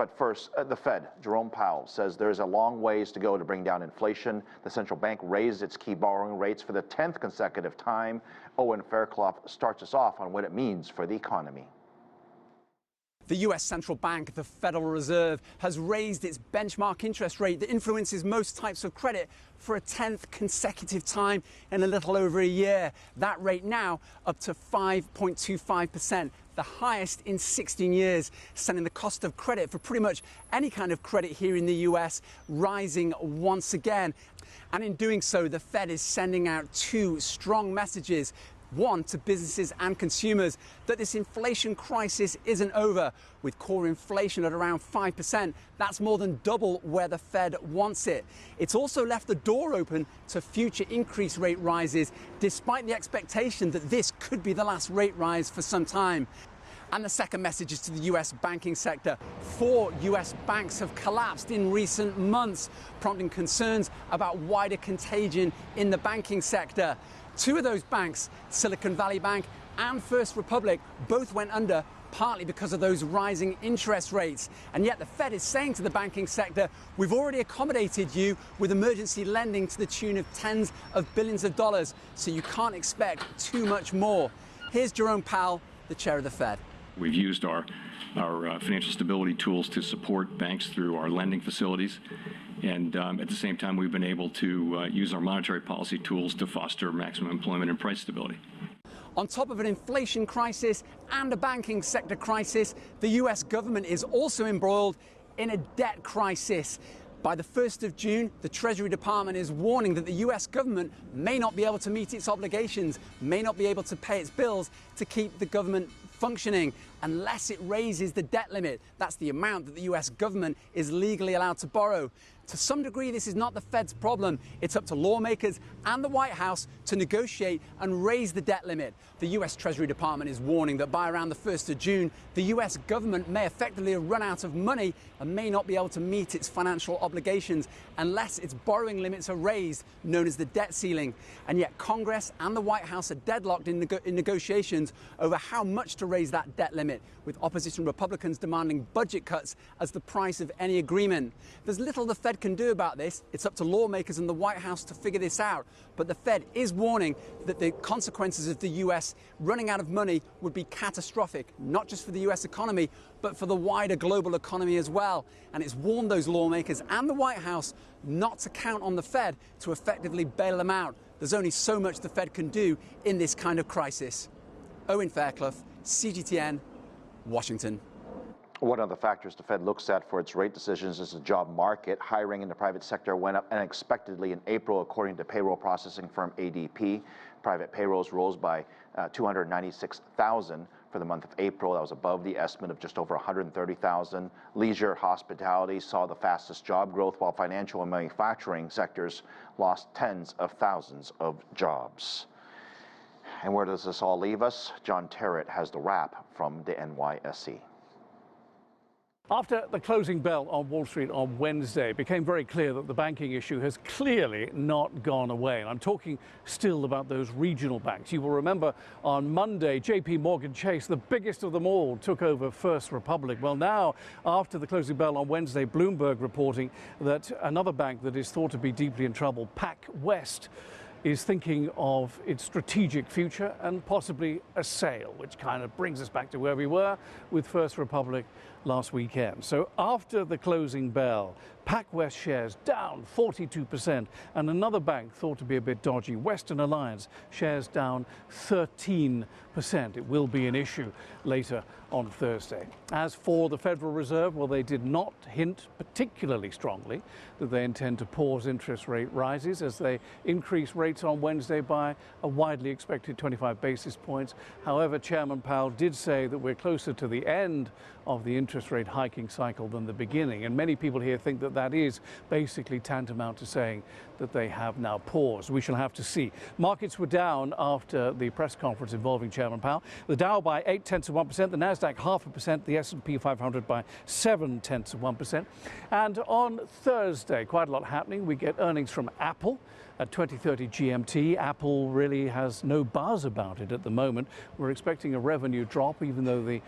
But first, the Fed, Jerome Powell, says there's a long ways to go to bring down inflation. The central bank raised its key borrowing rates for the 10th consecutive time. Owen Fairclough starts us off on what it means for the economy. The US central bank, the Federal Reserve, has raised its benchmark interest rate that influences most types of credit for a 10th consecutive time in a little over a year. That rate now up to 5.25%, the highest in 16 years, sending the cost of credit for pretty much any kind of credit here in the US rising once again. And in doing so, the Fed is sending out two strong messages. One, to businesses and consumers, that this inflation crisis isn't over. With core inflation at around 5%, that's more than double where the Fed wants it. It's also left the door open to future increase rate rises, despite the expectation that this could be the last rate rise for some time. And the second message is to the US banking sector. 4 US banks have collapsed in recent months, prompting concerns about wider contagion in the banking sector. 2 of those banks, Silicon Valley Bank and First Republic, both went under, partly because of those rising interest rates. And yet the Fed is saying to the banking sector, we've already accommodated you with emergency lending to the tune of tens of billions of dollars, so you can't expect too much more. Here's Jerome Powell, the chair of the Fed. We've used our financial stability tools to support banks through our lending facilities. And at the same time, we've been able to use our monetary policy tools to foster maximum employment and price stability. On top of an inflation crisis and a banking sector crisis, the US government is also embroiled in a debt crisis. By the 1st of June, the Treasury Department is warning that the US government may not be able to meet its obligations, may not be able to pay its bills to keep the government functioning unless it raises the debt limit. That's the amount that the US government is legally allowed to borrow. To some degree, this is not the Fed's problem. It's up to lawmakers and the White House to negotiate and raise the debt limit. The US Treasury Department is warning that by around the 1st of June, the US government may effectively run out of money and may not be able to meet its financial obligations unless its borrowing limits are raised, known as the debt ceiling. And yet Congress and the White House are deadlocked in negotiations over how much to raise that debt limit, with opposition Republicans demanding budget cuts as the price of any agreement. There's little the Fed can do about this. It's up to lawmakers and the White House to figure this out. But the Fed is warning that the consequences of the US running out of money would be catastrophic, not just for the US economy, but for the wider global economy as well. And it's warned those lawmakers and the White House not to count on the Fed to effectively bail them out. There's only so much the Fed can do in this kind of crisis. Owen Fairclough, CGTN, Washington. One of the factors the Fed looks at for its rate decisions is the job market. Hiring in the private sector went up unexpectedly in April, according to payroll processing firm ADP. Private payrolls rose by 296,000 for the month of April. That was above the estimate of just over 130,000. Leisure, hospitality saw the fastest job growth, while financial and manufacturing sectors lost tens of thousands of jobs. And where does this all leave us? John Terrett has the wrap from the NYSE. After the closing bell on Wall Street on Wednesday, it became very clear that the banking issue has clearly not gone away. And I'm talking still about those regional banks. You will remember on Monday, JP Morgan Chase, the biggest of them all, took over First Republic. Well, now, after the closing bell on Wednesday, Bloomberg reporting that another bank that is thought to be deeply in trouble, PacWest, is thinking of its strategic future and possibly a sale, which kind of brings us back to where we were with First Republic last weekend. So after the closing bell, PacWest shares down 42%, and another bank thought to be a bit dodgy, Western Alliance, shares down 13%. It will be an issue later on Thursday. As for the Federal Reserve, well, they did not hint particularly strongly that they intend to pause interest rate rises as they increase rates on Wednesday by a widely expected 25 basis points. However, Chairman Powell did say that we're closer to the end of the interest rate hiking cycle than the beginning. And many people here think that that is basically tantamount to saying that they have now paused. We shall have to see. Markets were down after the press conference involving Chairman Powell. The Dow by 0.8%, the Nasdaq 0.5%, the S&P 500 by 0.7%. And on Thursday, quite a lot happening. We get earnings from Apple at 20:30 GMT. Apple really has no buzz about it at the moment. We're expecting a revenue drop, even though the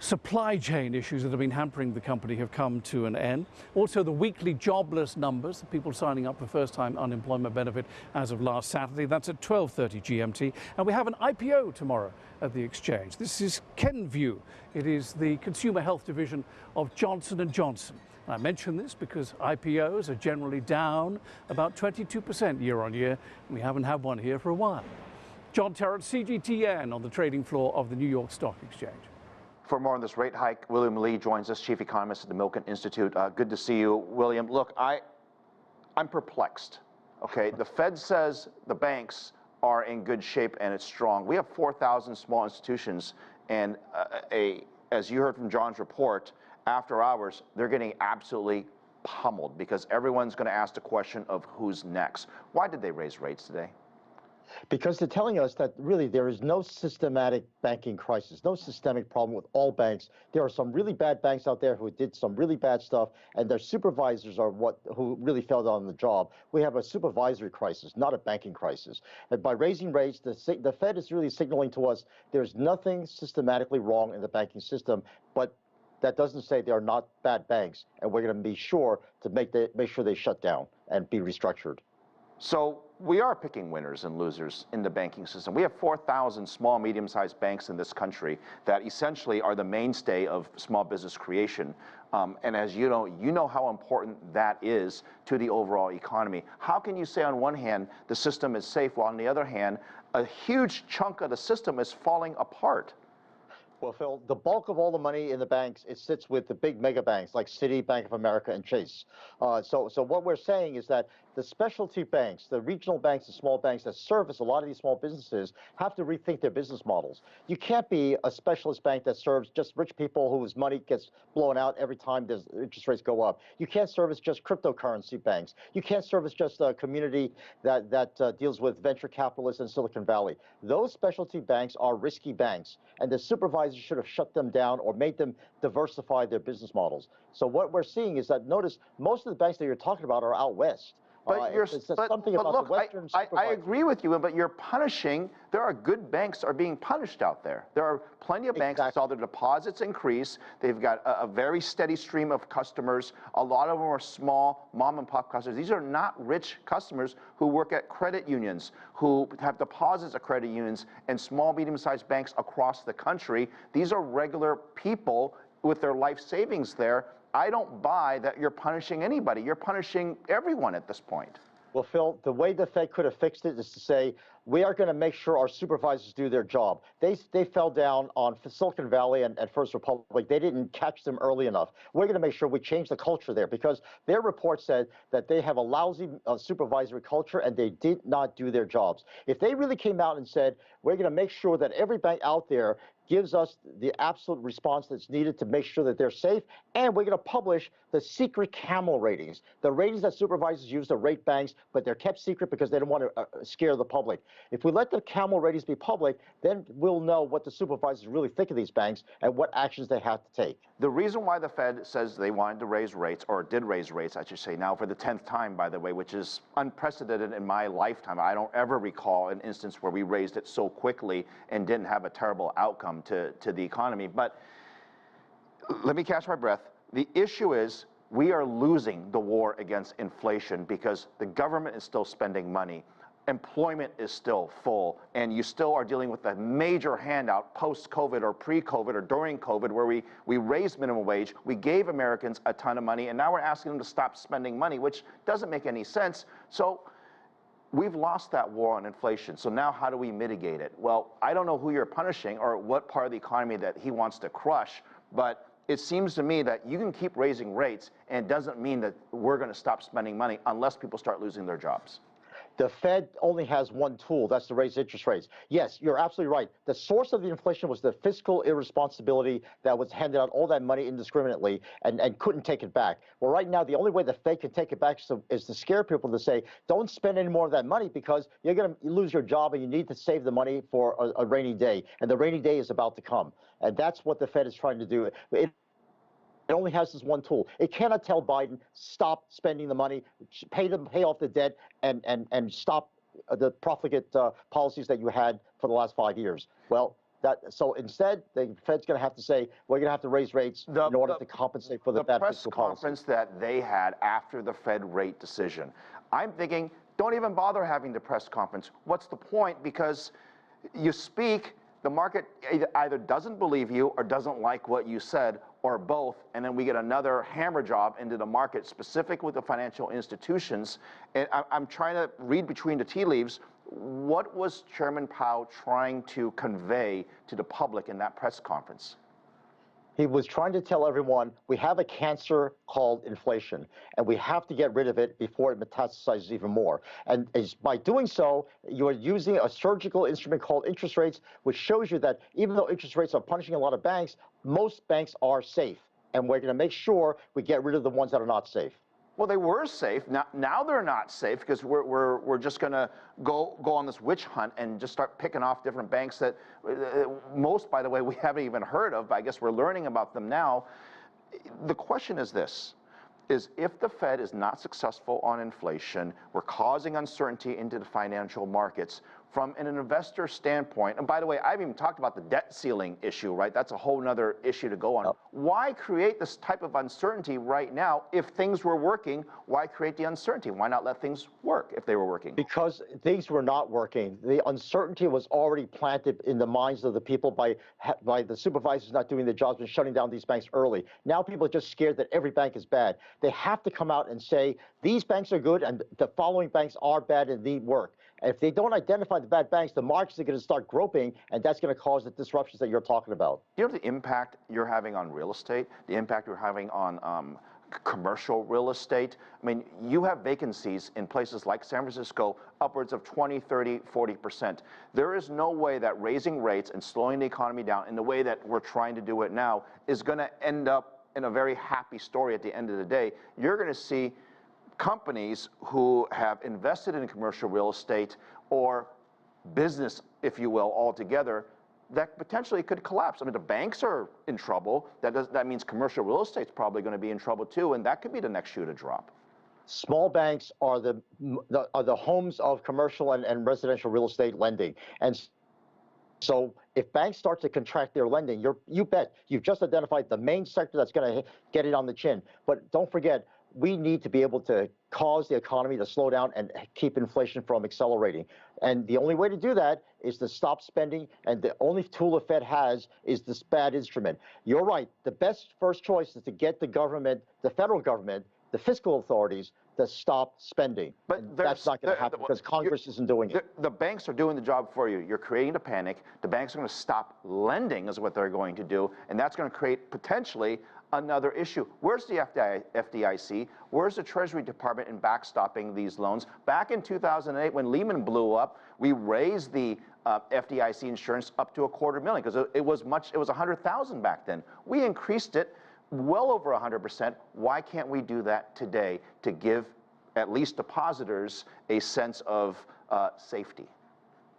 supply chain issues that have been hampering the company have come to an end. Also, the weekly jobless numbers, the people signing up for first-time unemployment benefit as of last Saturday, that's at 12:30 GMT. And we have an IPO tomorrow at the exchange. This is Kenvue. It is the consumer health division of Johnson & Johnson. I mention this because IPOs are generally down about 22% year on year. We haven't had one here for a while. John Terrett, CGTN, on the trading floor of the New York Stock Exchange. For more on this rate hike, William Lee joins us, Chief Economist at the Milken Insitute. Good to see you, William. Look, I'm perplexed. Okay, the Fed says the banks are in good shape and it's strong. We have 4,000 small institutions, and as you heard from John's report, after hours, they're getting absolutely pummeled because everyone's going to ask the question of who's next. Why did they raise rates today? Because they're telling us that really there is no systematic banking crisis, no systemic problem with all banks. There are some really bad banks out there who did some really bad stuff, and their supervisors are who really fell down on the job. We have a supervisory crisis, not a banking crisis. And by raising rates, the Fed is really signaling to us there's nothing systematically wrong in the banking system, but that doesn't say they're not bad banks, and we're going to be sure to make sure they shut down and be restructured. So we are picking winners and losers in the banking system. We have 4,000 small, medium-sized banks in this country that essentially are the mainstay of small business creation. And as you know how important that is to the overall economy. How can you say on one hand the system is safe, while on the other hand, a huge chunk of the system is falling apart? Well, Phil, the bulk of all the money in the banks, it sits with the big mega banks like Citi, Bank of America, and Chase. So what we're saying is that the specialty banks, the regional banks, the small banks that service a lot of these small businesses have to rethink their business models. You can't be a specialist bank that serves just rich people whose money gets blown out every time there's interest rates go up. You can't service just cryptocurrency banks. You can't service just a community that deals with venture capitalists in Silicon Valley. Those specialty banks are risky banks, and the supervisors should have shut them down or made them diversify their business models. So what we're seeing is that, notice, most of the banks that you're talking about are out west. But I agree with you, but you're punishing. There are good banks that are being punished out there. There are plenty of banks that saw their deposits increase. They've got a very steady stream of customers. A lot of them are small mom and pop customers. These are not rich customers who work at credit unions, who have deposits at credit unions and small, medium-sized banks across the country. These are regular people with their life savings there. I don't buy that you're punishing anybody. You're punishing everyone at this point. Well, Phil, the way the Fed could have fixed it is to say, we are going to make sure our supervisors do their job. They fell down on Silicon Valley and First Republic. They didn't catch them early enough. We're going to make sure we change the culture there, because their report said that they have a lousy supervisory culture and they did not do their jobs. If they really came out and said, we're going to make sure that every bank out there gives us the absolute response that's needed to make sure that they're safe, and we're going to publish the secret camel ratings, the ratings that supervisors use to rate banks, but they're kept secret because they don't want to scare the public. If we let the camel ratings be public, then we'll know what the supervisors really think of these banks and what actions they have to take. The reason why the Fed says they wanted to raise rates, or did raise rates, I should say, now for the 10th time, by the way, which is unprecedented in my lifetime. I don't ever recall an instance where we raised it so quickly and didn't have a terrible outcome to the economy. But let me catch my breath. The issue is we are losing the war against inflation because the government is still spending money. Employment is still full, and you still are dealing with a major handout post-COVID or pre-COVID or during COVID where we raised minimum wage, we gave Americans a ton of money, and now we're asking them to stop spending money, which doesn't make any sense. So we've lost that war on inflation. So now how do we mitigate it? Well, I don't know who you're punishing or what part of the economy that he wants to crush, but it seems to me that you can keep raising rates, and it doesn't mean that we're going to stop spending money unless people start losing their jobs. The Fed only has one tool, that's to raise interest rates. Yes, you're absolutely right. The source of the inflation was the fiscal irresponsibility that was handed out all that money indiscriminately and couldn't take it back. Well, right now, the only way the Fed can take it back is to scare people to say, don't spend any more of that money because you're going to lose your job and you need to save the money for a rainy day. And the rainy day is about to come. And that's what the Fed is trying to do. It only has this one tool. It cannot tell Biden, stop spending the money, pay off the debt, and stop the profligate policies that you had for the last 5 years. Well, So instead, the Fed's going to have to say, we're going to have to raise rates in order to compensate for the bad fiscal policy. The press conference that they had after the Fed rate decision, I'm thinking, don't even bother having the press conference. What's the point? Because you speak, the market either doesn't believe you or doesn't like what you said, or both, and then we get another hammer job into the market, specific with the financial institutions. And I'm trying to read between the tea leaves. What was Chairman Powell trying to convey to the public in that press conference? He was trying to tell everyone, we have a cancer called inflation, and we have to get rid of it before it metastasizes even more. And by doing so, you're using a surgical instrument called interest rates, which shows you that even though interest rates are punishing a lot of banks, most banks are safe. And we're going to make sure we get rid of the ones that are not safe. Well, they were safe. Now they're not safe because we're just going to go on this witch hunt and just start picking off different banks that most, by the way, we haven't even heard of. But I guess we're learning about them now. The question is this, is if the Fed is not successful on inflation, we're causing uncertainty into the financial markets. From an investor standpoint, and by the way, I haven't even talked about the debt ceiling issue, right? That's a whole nother issue to go on. Oh. Why create this type of uncertainty right now? If things were working, why create the uncertainty? Why not let things work if they were working? Because things were not working. The uncertainty was already planted in the minds of the people by the supervisors not doing their jobs and shutting down these banks early. Now people are just scared that every bank is bad. They have to come out and say, these banks are good and the following banks are bad and need work. And if they don't identify the bad banks, the markets are going to start groping, and that's going to cause the disruptions that you're talking about. Do you know the impact you're having on real estate, the impact you're having on commercial real estate? I mean, you have vacancies in places like San Francisco upwards of 20, 30, 40%. There is no way that raising rates and slowing the economy down in the way that we're trying to do it now is going to end up in a very happy story at the end of the day. You're going to see companies who have invested in commercial real estate or business, if you will, altogether, that potentially could collapse. I mean, the banks are in trouble. That means commercial real estate's probably going to be in trouble too, and that could be the next shoe to drop. Small banks are the homes of commercial and residential real estate lending. And so if banks start to contract their lending, you bet you've just identified the main sector that's going to get it on the chin. But don't forget, we need to be able to cause the economy to slow down and keep inflation from accelerating. And the only way to do that is to stop spending, and the only tool the Fed has is this bad instrument. You're right. The best first choice is to get the government, the federal government, the fiscal authorities to stop spending. But that's not going to happen because Congress isn't doing it. The banks are doing the job for you. You're creating a panic. The banks are going to stop lending is what they're going to do, and that's going to create potentially another issue. Where's the FDIC? Where's the Treasury Department in backstopping these loans? Back in 2008, when Lehman blew up, we raised the FDIC insurance up to $250,000 because it was $100,000 back then. We increased it well over 100%. Why can't we do that today to give at least depositors a sense of safety?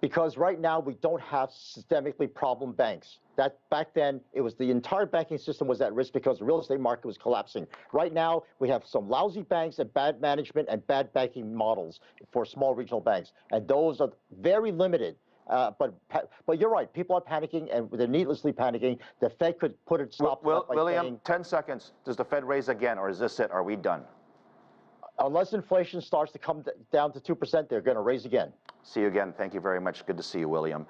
Because right now we don't have systemically problem banks. That back then, it was the entire banking system was at risk because the real estate market was collapsing. Right now, we have some lousy banks and bad management and bad banking models for small regional banks, and those are very limited. But you're right. People are panicking, and they're needlessly panicking. The Fed could put it stop. William, 10 seconds. Does the Fed raise again, or is this it? Are we done? Unless inflation starts to come down to 2%, they're going to raise again. See you again. Thank you very much. Good to see you, William.